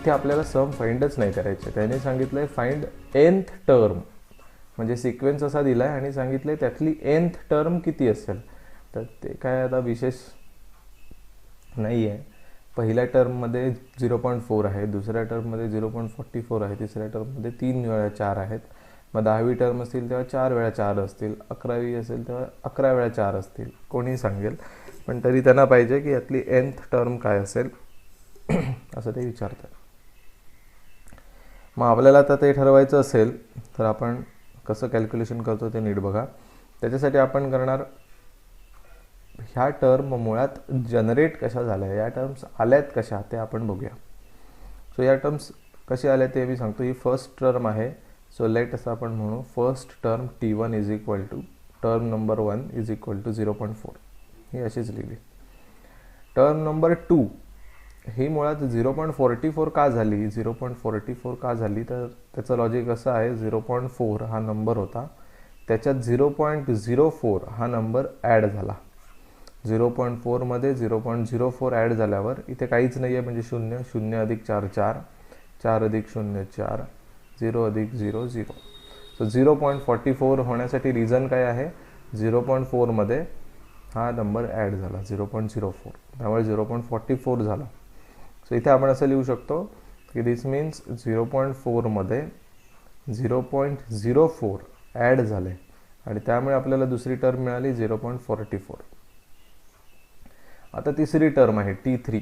इथे आपल्याला सम फाइंडच नाही करायचे. त्याने सांगितलंय फाइंड nth टर्म, म्हणजे सिक्वेन्स असा दिला आहे आणि सांगितलंय त्यातली nth टर्म किती असेल. तर ते काय आता विशेष नाही आहे. पहिल्या टर्ममध्ये 0.4 आहे, दुसऱ्या टर्ममध्ये 0.44 आहे, तिसऱ्या टर्ममध्ये 3 वेळा 4 आहेत. मग 10वी टर्म असतील तेव्हा 4 वेळा 4 असतील, 11वी असेल तेव्हा 11 वेळा 4 असतील, कोणी सांगेल. पण तरी त्यांना पाहिजे की यातली nth टर्म काय असेल असं ते विचारतात. मग आपल्याला आता ते ठरवायचं असेल तर आपण कसं कॅल्क्युलेशन करतो ते नीट बघा. त्याच्यासाठी आपण करणार, ह्या टर्म मुळात जनरेट कशा झाल्या, या टर्म्स आल्यात कशा ते आपण बघूया. सो या टर्म्स कसे आल्या ते मी सांगतो. ही फर्स्ट टर्म आहे. सो लेट असं आपण म्हणू first term T1 is equal to term number 1 is equal to 0.4. ही अशीच लिहिली. टर्म नंबर 2 ही मुळात 0.44 का झाली, 0.44 का झाली तर त्याचं लॉजिक असं आहे, 0.4 हा नंबर होता, त्याच्यात 0.04 हा नंबर ॲड झाला. 0.4 मध्ये 0.04 ॲड झाल्यावर इथे काहीच नाही आहे, म्हणजे 0, 0 अधिक 4 4, 4 अधिक 0 4, 0 अधिक 0 0. सो 0.44 होण्यासाठी रिझन काय आहे, 0.4 मध्ये हा नंबर ॲड झाला 0.04, त्यामुळे 0.44 झाला. सो इथे आपण असं लिहू शकतो की दिस मीन्स 0.4 मध्ये 0.04 ॲड झाले आणि त्यामुळे आपल्याला दुसरी टर्म मिळाली 0.44. आता तिसरी टर्म आहे T3.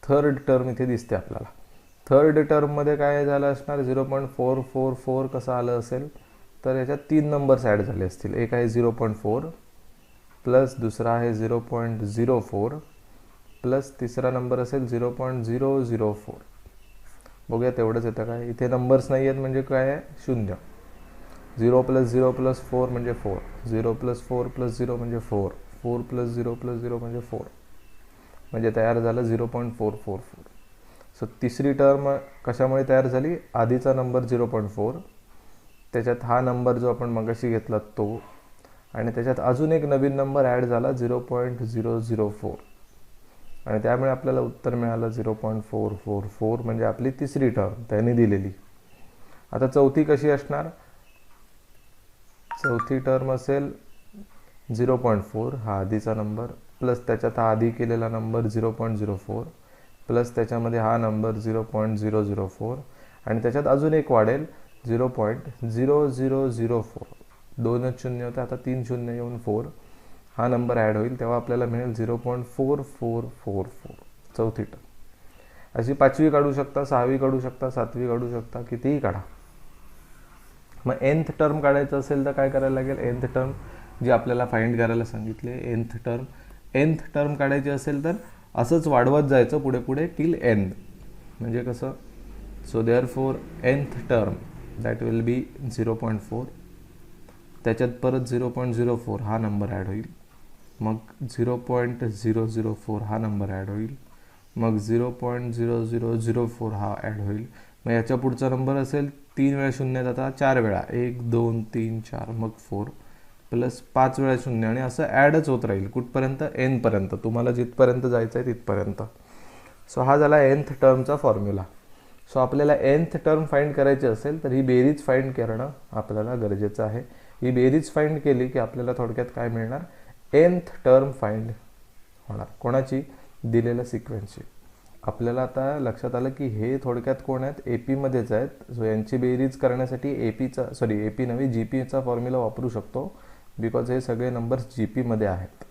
थर्ड टर्म इथे दिसते आपल्याला. थर्ड टर्ममध्ये काय झालं असणार, 0.444 कसं आलं असेल तर याच्यात 3 नंबर्स ॲड झाले असतील. एक आहे 0.4 प्लस दुसरा आहे 0.04 प्लस तिसरा नंबर असेल 0.004. बघूया तेवढंच येतं काय. इथे नंबर्स नाही आहेत म्हणजे काय आहे, 0. 0 प्लस 0 प्लस 4 म्हणजे 4, 0 प्लस 4 प्लस 0 म्हणजे 4, 4 प्लस 0 प्लस 0 म्हणजे 4, म्हणजे तयार झालं 0.444. सो तिसरी टर्म कशामुळे तयार झाली, आधीचा नंबर 0.4, त्याच्यात हा नंबर जो आपण मगाशी घेतला तो, आणि त्याच्यात अजून एक नवीन नंबर ॲड झाला 0.004, आणि त्यामुळे आपल्याला उत्तर मिळालं 0.444, म्हणजे आपली तिसरी टर्म त्यांनी दिलेली. आता चौथी कशी असणार, चौथी टर्म असेल 0.4 हा आधीचा नंबर प्लस त्याच्यात हा आधी केलेला नंबर 0.04 प्लस त्याच्यामध्ये हा नंबर 0.004 आणि त्याच्यात अजून एक वाढेल 0.0004. 2च शून्य होते, आता 3 शून्य येऊन 4 हा नंबर ॲड होईल, तेव्हा आपल्याला मिळेल 0.4444. चौथी टर्म. अशी 5वी काढू शकता, 6वी काढू शकता, 7वी काढू शकता, कितीही काढा. मग nth टर्म काढायचं असेल तर काय करायला लागेल, nth टर्म जी आपल्याला फाइंड करायला सांगितले, nth टर्म काढायची असेल तर असंच वाढवत जायचं पुढे पुढे टिल n. म्हणजे कसं, so therefore nth term that will be 0.4, त्याच्यात परत 0.04 हा नंबर ॲड होईल, मग 0.004 हा नंबर ॲड होईल, मग 0.0004 हा ॲड होईल. मग याच्या पुढचा नंबर असेल 3 वेळा शून्य जाता 4 वेळा, 1 2 3 4, मग 4 प्लस 5 वेळा शून्य, आणि असं ॲडच होत राहील कुठपर्यंत, n पर्यंत, तुम्हाला जिथपर्यंत जायचं आहे तिथपर्यंत. सो हा झाला nth टर्मचा फॉर्म्युला. सो आपल्याला nth टर्म फाइंड करायची असेल तर ही बेरीज फाइंड करणं आपल्याला गरजेचं आहे. ही बेरीज फाइंड केली की आपल्याला थोडक्यात काय मिळणार, nth टर्म फाइंड होणार. कोणाची, दिलेल्या सिक्वेन्सची. आपल्याला आता लक्षात आलं की हे थोडक्यात कोण आहेत, AP मध्येच आहेत. सो यांची बेरीज करण्यासाठी AP नव्हे GPचा फॉर्म्युला वापरू शकतो, बिकॉज हे सगळे नंबर्स GPमध्ये आहेत.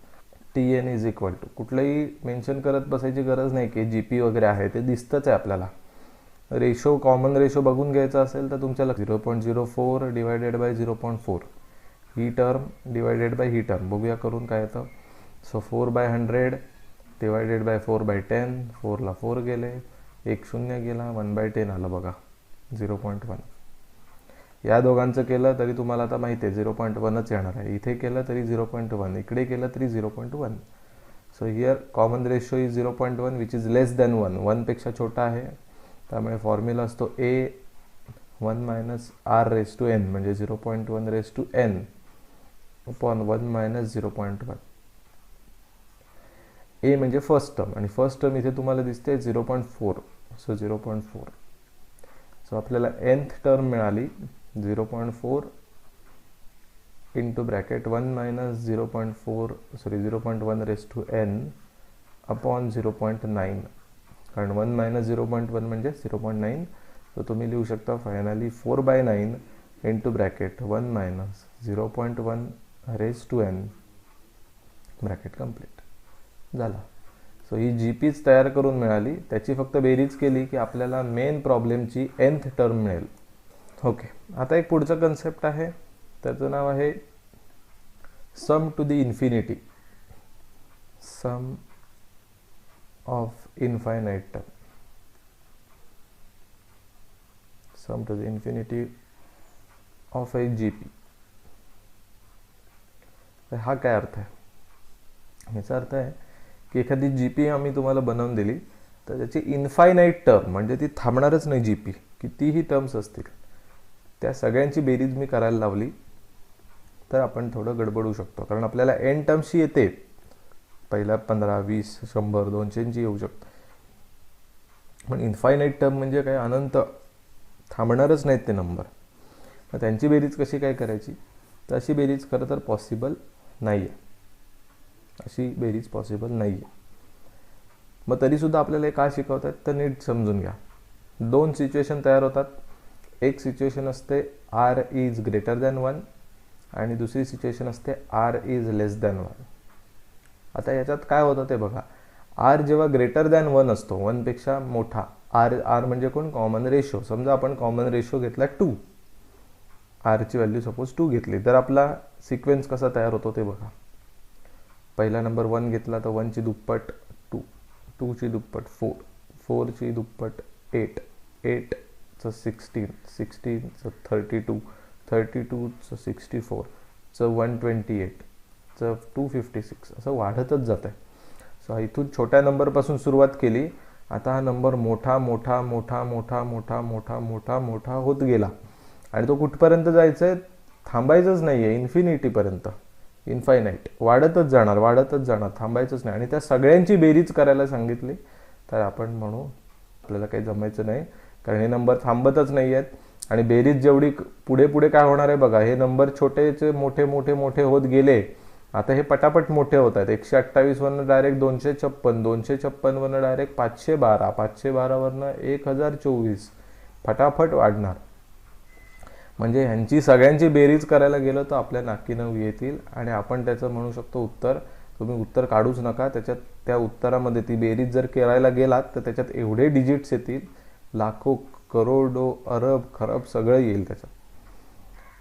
TN इज इक्वल टू, कुठलंही मेन्शन करत बसायची गरज नाही की GP वगैरे आहे, ते दिसतंच आहे आपल्याला. रेशो, कॉमन रेशो बघून घ्यायचा असेल तर तुमच्या 0.04 divided by 0.4, he term divided by he term, बघूया करून काय येतं. सो 4/100 डिवायडेड बाय 4/10, 4ला 4 गेले, 1 शून्य गेला, 1/10 आलं बघा 0.1. या दोघांचं केलं तरी तुम्हाला आता माहिती आहे 0.1च येणार आहे. इथे केलं तरी 0.1, इकडे केलं तरी 0.1. So here common ratio is 0.1 which is less than 1, 1 पेक्षा छोटा आहे. त्यामुळे फॉर्म्युला असतो A1 मायनस R⁻n, म्हणजे 0.1/n अपॉन 1 मायनस 0.1. A म्हणजे फर्स्ट टर्म, आणि फर्स्ट टर्म इथे तुम्हाला दिसते 0.4. सो 0.4. सो आपल्याला nth टर्म मिळाली 0.4 into bracket 1 minus 0.1 raise to n upon 0.9, कारण 1 मायनस 0.1 म्हणजे 0.9. तर तुम्ही लिहू शकता finally 4/9 into bracket 1 minus 0.1 raise to n, bracket complete झाला. सो ही GPच तयार करून मिळाली. त्याची फक्त बेरीज केली की आपल्याला मेन प्रॉब्लेमची nth टर्म मिळेल. ओके, आता एक पुढचं कन्सेप्ट आहे, त्याचं नाव आहे sum to the infinity, sum of infinite term, sum to the infinity of a GP. हा काय अर्थ आहे? याचा अर्थ आहे की एखादी GP आम्ही तुम्हाला बनवून दिली तर त्याची इनफायनाइट टर्म म्हणजे ती थांबणारच नाही GP, कितीही टर्म्स असतील त्या सगळ्यांची बेरीज मी करायला लावली तर आपण थोडं गडबडू शकतो, कारण आपल्याला n टर्म्सची येते, पहिल्या 15, 20, 100, 200ची येऊ शकतो. पण इनफायनाइट टर्म म्हणजे काय, अनंत, थांबणारच नाहीत ते नंबर. मग त्यांची बेरीज कशी काय करायची? तर अशी बेरीज खरं तर पॉसिबल नाही आहे, अशी बेरीज पॉसिबल नाही आहे. मग तरीसुद्धा आपल्याला का शिकवतात तर नीट समजून घ्या. 2 सिच्युएशन तयार होतात. एक सिच्युएशन असते r इज ग्रेटर दॅन 1 आणि दुसरी सिच्युएशन असते r इज लेस दॅन 1. आता याच्यात काय होतं ते बघा. r जेव्हा ग्रेटर दॅन 1 असतो, 1 पेक्षा मोठा, r म्हणजे कोण, कॉमन रेशो. समजा आपण कॉमन रेशो घेतला 2, r ची व्हॅल्यू सपोज 2 घेतली, तर आपला सिक्वेन्स कसा तयार होतो ते बघा. पहिला नंबर 1 घेतला तर 1 ची दुप्पट 2, 2 ची दुप्पट 4, 4 ची दुप्पट 8, 8 चं 16, 16 चं 32, 32 चं 64 चं 128 चं 256, असं वाढतच जात आहे. सो इथून छोट्या नंबरपासून सुरुवात केली, आता हा नंबर मोठा मोठा मोठा मोठा मोठा मोठा मोठा मोठा होत गेला आणि तो कुठपर्यंत जायचं आहे, थांबायचंच नाही आहे, इन्फिनिटीपर्यंत, इनफायनाईट, वाढतच जाणार, थांबायचंच नाही. आणि त्या सगळ्यांची बेरीज करायला सांगितली तर आपण म्हणू आपल्याला काही जमायचं नाही, कारण हे नंबर थांबतच नाही आहेत. आणि बेरीज जेवढी पुढे पुढे काय होणार आहे बघा, हे नंबर छोटेचे मोठे मोठे मोठे होत गेले, आता हे पटापट मोठे होत आहेत. 128 वरनं डायरेक्ट 256, 256 वरनं डायरेक्ट 512, 512 वरनं 1024, फटाफट वाढणार. म्हणजे ह्यांची सगळ्यांची बेरीज करायला गेलं तर आपल्या नाकीनं येतील आणि आपण त्याचं म्हणू शकतो उत्तर. तुम्ही उत्तर काढूच नका, त्याच्यात त्या उत्तरामध्ये ती बेरीज जर करायला गेलात तर त्याच्यात एवढे डिजिट्स येतील, लाखो, करोडो, अरब, खरब सगळं येईल त्याच्यात.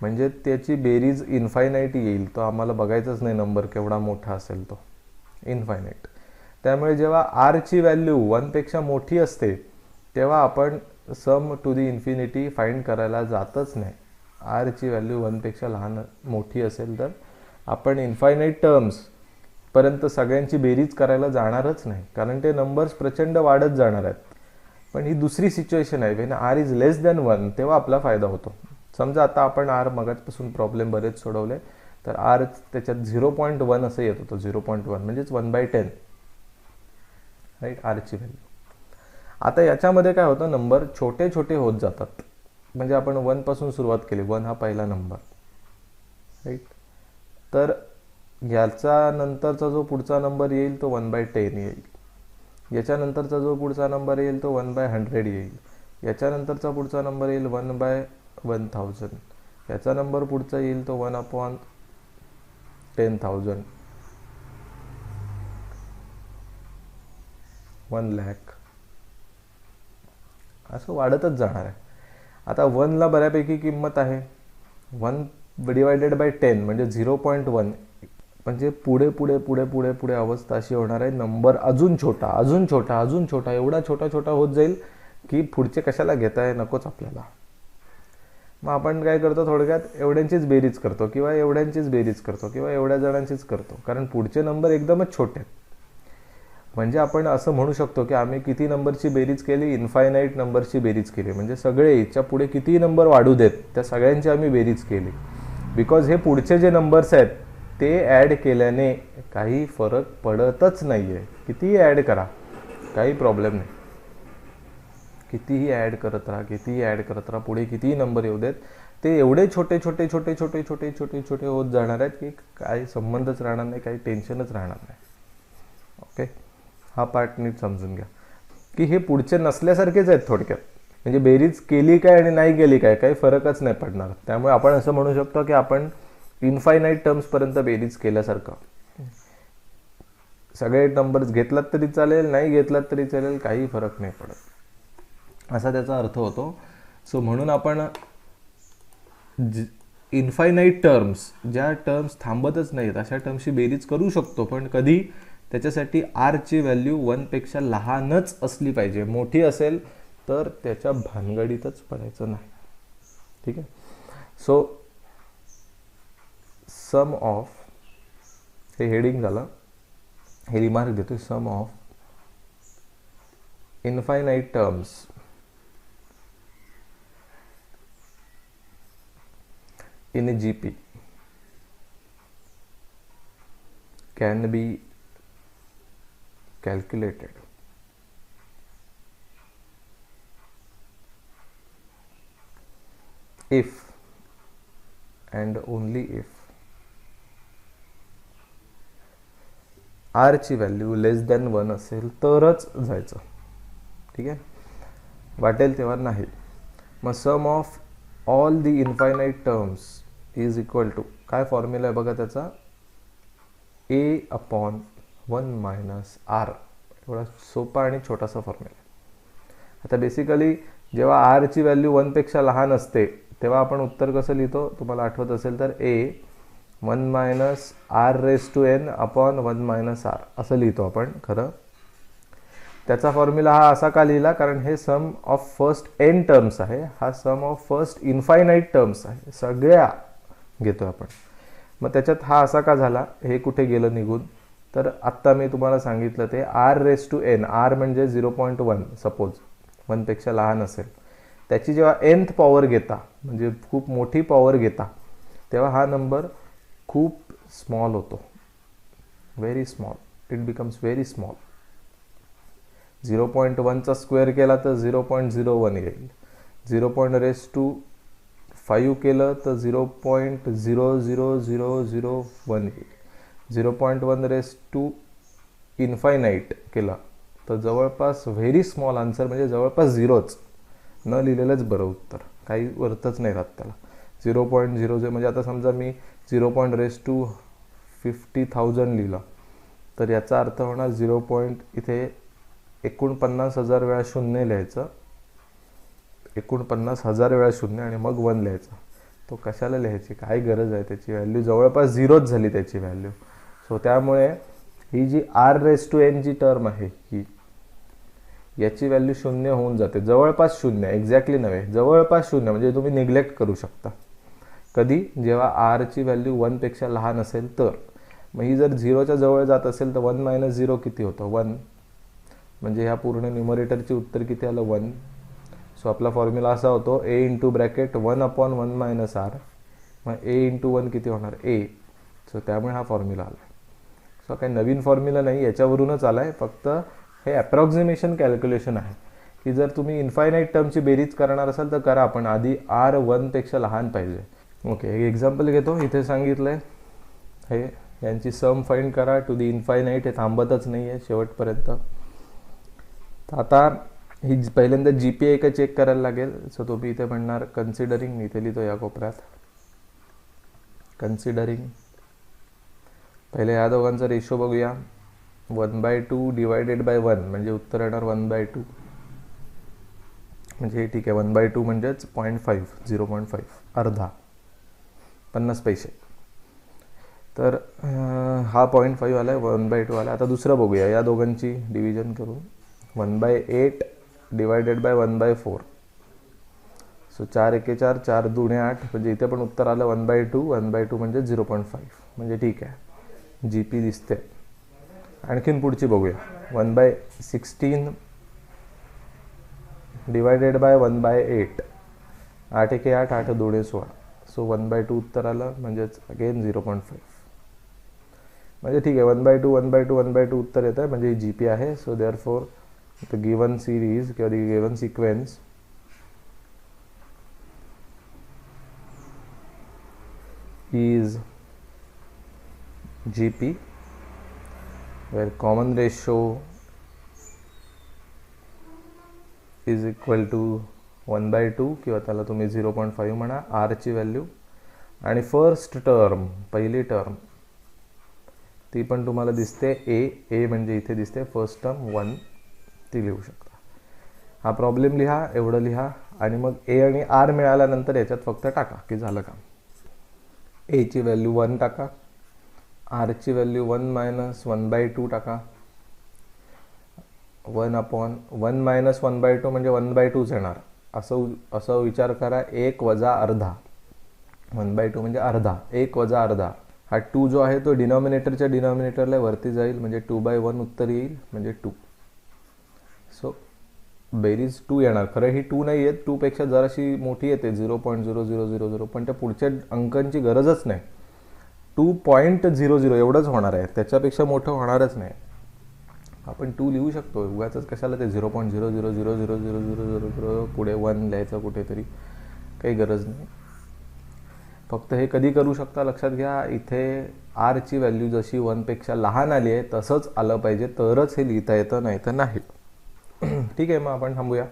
म्हणजे त्याची बेरीज इनफायनाईट येईल. तो आम्हाला बघायचंच नाही नंबर केवढा मोठा असेल, तो इनफायनाईट. त्यामुळे जेव्हा r ची व्हॅल्यू 1 पेक्षा मोठी असते तेव्हा आपण सम टू द इन्फिनिटी फाइंड करायला जातच नाही. r ची व्हॅल्यू 1 पेक्षा लहान मोठी असेल तर आपण इनफायनाईट टर्म्स पर्यंत सगळ्यांची बेरीज करायला जाणारच नाही, कारण ते नंबर्स प्रचंड वाढत जाणार आहेत. पण ही दुसरी सिच्युएशन आहे, Wien r is less than 1, तेव्हा आपला फायदा होतो. समजा आता आपण r मगाचपासून प्रॉब्लेम बरेच सोडवले तर r त्याच्यात 0.1 असं येत होतं, 0.1 म्हणजेच 1/10, राईट, r ची व्हॅल्यू. आता याच्यामध्ये काय होतं, नंबर छोटे छोटे होत जातात. म्हणजे आपण 1 पासून सुरुवात केली, 1 हा पहिला नंबर, राईट. तर याचा नंतरचा जो पुढचा नंबर येईल तो 1/10 येईल. याच्यानंतरचा जो पुढचा नंबर येईल तो 1/100 येईल. याच्यानंतरचा पुढचा नंबर येईल 1/1000. याचा नंबर पुढचा येईल तो 1/10,000, 1,00,000, असं वाढतच जाणार आहे. आता 1ला बऱ्यापैकी किंमत आहे, 1/10 म्हणजे 0.1, म्हणजे पुढे पुढे पुढे पुढे पुढे अवस्था अशी होणार आहे, नंबर अजून छोटा अजून छोटा अजून छोटा, एवढा छोटा छोटा होत जाईल की पुढचे कशाला घेताय, नकोच आपल्याला. मग आपण काय करतो, थोडक्यात एवढ्यांचीच बेरीज करतो किंवा एवढ्यांचीच बेरीज करतो किंवा एवढ्या जणांचीच करतो, कारण पुढचे नंबर एकदमच छोटे आहेत. म्हणजे आपण असं म्हणू शकतो की आम्ही किती नंबरची बेरीज केली, इनफायनाईट नंबरची बेरीज केली. म्हणजे सगळे याच्या पुढे किती नंबर वाढू देत त्या सगळ्यांची आम्ही बेरीज केली. बिकॉज हे पुढचे जे नंबर्स आहेत ते ॲड केल्याने काही फरक पडतच नाही आहे. कितीही ॲड करा, काही प्रॉब्लेम नाही. कितीही ॲड करत राहा, पुढे कितीही नंबर येऊ देत, ते एवढे छोटे छोटे छोटे छोटे छोटे छोटे छोटे होत जाणार आहेत की काही संबंधच राहणार नाही, काही टेन्शनच राहणार नाही. ओके, हा पार्ट नीट समजून घ्या की हे पुढचे नसल्यासारखेच आहेत थोडक्यात. म्हणजे बेरीज केली काय आणि नाही केली काय काही फरकच नाही पडणार. त्यामुळे आपण असं म्हणू शकतो की आपण इन्फायनाईट टर्म्सपर्यंत बेरीज केल्यासारखं. सगळे नंबर्स घेतलात तरी चालेल, नाही घेतलात तरी चालेल, काही फरक नाही पडत, असा त्याचा अर्थ होतो. सो म्हणून आपण इन्फायनाईट टर्म्स, ज्या टर्म्स थांबतच नाहीत अशा टर्म्सची बेरीज करू शकतो, पण कधी त्याच्यासाठी आरची व्हॅल्यू 1 पेक्षा लहानच असली पाहिजे. मोठी असेल तर त्याच्या भानगडीतच पडायचं नाही. ठीक आहे. सो सम ऑफ, हे हेडिंग झालं, हे रिमार्क देतो, sum of infinite terms in a GP can be calculated if and only if R ची व्हॅल्यू लेस दॅन 1 असेल तरच जायचं. ठीक आहे, वाटेल तेव्हा नाही. मग sum of all the infinite terms is equal to, काय फॉर्म्युला आहे बघा त्याचा, A/1 - R. एवढा सोपा आणि छोटासा फॉर्म्युला. आता बेसिकली जेव्हा R ची व्हॅल्यू 1 पेक्षा लहान असते तेव्हा आपण उत्तर कसं लिहितो, तुम्हाला आठवत असेल तर A1 - R⁻n/1 - R असं लिहितो आपण. खरं त्याचा फॉर्म्युला हा असा का लिहिला, कारण हे सम ऑफ फर्स्ट n टर्म्स आहे, हा सम ऑफ फर्स्ट इन्फायनाईट टर्म्स आहे, सगळ्या घेतो आपण. मग त्याच्यात हा असा का झाला, हे कुठे गेलं निघून, तर आत्ता मी तुम्हाला सांगितलं ते R⁻n, R म्हणजे 0.1, सपोज 1 पेक्षा लहान असेल, त्याची जेव्हा nth पॉवर घेता, म्हणजे खूप मोठी पॉवर घेता, तेव्हा हा नंबर खूप स्मॉल होतो, very small, it becomes very small. 0.1 चा स्क्वेअर केला तर 0.01 येईल, 0.5 केलं तर 0.00001 येईल, 0.1 केला तर जवळपास व्हेरी स्मॉल आन्सर, म्हणजे जवळपास झिरोच, न लिहिलेलंच बरं उत्तर, काही अर्थच नाही राहत त्याला. 0.00 म्हणजे आता समजा मी 0.50,000 लिहिलं तर याचा अर्थ होणार 0. इथे 49,000 वेळा शून्य लिहायचं, 49,000 वेळा शून्य आणि मग 1 लिहायचं. तो कशाला लिहायची, काय गरज आहे, त्याची व्हॅल्यू जवळपास झिरोच झाली त्याची व्हॅल्यू. सो त्यामुळे ही जी R⁻n जी टर्म आहे ही, याची व्हॅल्यू शून्य होऊन जाते, जवळपास शून्य, एक्झॅक्टली नव्हे, जवळपास शून्य. म्हणजे तुम्ही निग्लेक्ट करू शकता कधी, जेव्हा R ची व्हॅल्यू 1 पेक्षा लहान असेल तर. मग ही जर 0च्या जवळ जात असेल तर 1 - 0 किती होतं, 1. म्हणजे ह्या पूर्ण न्यूमरेटरचे उत्तर किती आलं, 1. सो आपला फॉर्म्युला असा होतो, A*(1/1 - R). मग A*(1) किती होणार, A. सो त्यामुळे हा फॉर्म्युला आला. सो काही नवीन फॉर्म्युला नाही, याच्यावरूनच आला आहे, फक्त हे अप्रॉक्झिमेशन कॅल्क्युलेशन आहे की जर तुम्ही इन्फायनाईट टर्मची बेरीज करणार असाल तर करा, पण आधी R 1 पेक्षा लहान पाहिजे. ओके, एक एक्झाम्पल घेतो. इथे सांगितलं आहे हे यांची सम फाइंड करा टू दी इन्फायनाईट, हे थांबतच नाही आहे शेवटपर्यंत. तर आता ही पहिल्यांदा GPA का चेक करायला लागेल. सो तुम्ही इथे म्हणणार कन्सिडरिंग, मी इथे लिहितो या कोपऱ्यात कन्सिडरिंग. पहिले या दोघांचा रेशो बघूया. 1/2 डिवायडेड बाय 1 म्हणजे उत्तर येणार 1/2. म्हणजे हे ठीक आहे, 1/2 म्हणजेच 0.5, 0.5 अर्धा, 50 पैसे. तर हा 0.5 आला आहे, 1/2 आला. आता दुसरं बघूया, या दोघांची डिव्हिजन करून 1/8 डिवायडेड बाय 1/4. सो 4 एके 4, 4 दुणे 8, म्हणजे इथे पण उत्तर आलं 1/2. 1/2 म्हणजे 0.5, म्हणजे ठीक आहे, GP दिसते. आणखीन पुढची बघूया. 1/16 डिवायडेड बाय 1/8. 8 एके 8, 8 दुणे 16. सो 1/2 उत्तर आलं, म्हणजेच अगेन 0.5. म्हणजे ठीक आहे, 1/2 1/2 1/2 उत्तर येतं आहे, म्हणजे GP आहे. So therefore the given series किंवा the given sequence is GP where common ratio is equal to 1/2 किंवा त्याला तुम्ही 0.5 म्हणा, R ची व्हॅल्यू, आणि फर्स्ट टर्म, पहिली टर्म ती पण तुम्हाला दिसते ए म्हणजे इथे दिसते फर्स्ट टर्म 1, ती लिहू शकता. हा प्रॉब्लेम लिहा, एवढं लिहा, आणि मग ए आणि आर मिळाल्यानंतर याच्यात फक्त टाका की झालं काम. ए ची व्हॅल्यू 1 टाका, आर ची व्हॅल्यू 1 - 1/2 टाका. 1/1 - 1/2 म्हणजे 1/2च येणार. असं विचार करा, 1 वजा अर्धा, 1/2 म्हणजे अर्धा, 1 वजा अर्धा. हा 2 जो आहे तो डिनॉमिनेटरच्या डिनॉमिनेटरला वरती जाईल म्हणजे 2/1 उत्तर येईल म्हणजे 2. सो बेरीज 2 येणार. खरं ही 2 नाही येत, 2 पेक्षा जराशी मोठी येते 0.0000, पण त्या पुढच्या अंकांची गरजच नाही. 2.00 एवढंच होणार आहे, त्याच्यापेक्षा मोठं होणारच नाही. आपण 2 लिहू शकतो, उगाच कशाला ते 0.000000 पुढे 1 लिहायचं कुठेतरी, काही गरज नाही. फक्त हे कधी करू शकता लक्षात घ्या, इथे आर ची व्हॅल्यू जशी 1 पेक्षा लहान आली आहे तसंच आलं पाहिजे, तरच हे लिहिता येतं, नाही तर नाही. ठीक आहे, मग आपण थांबूया.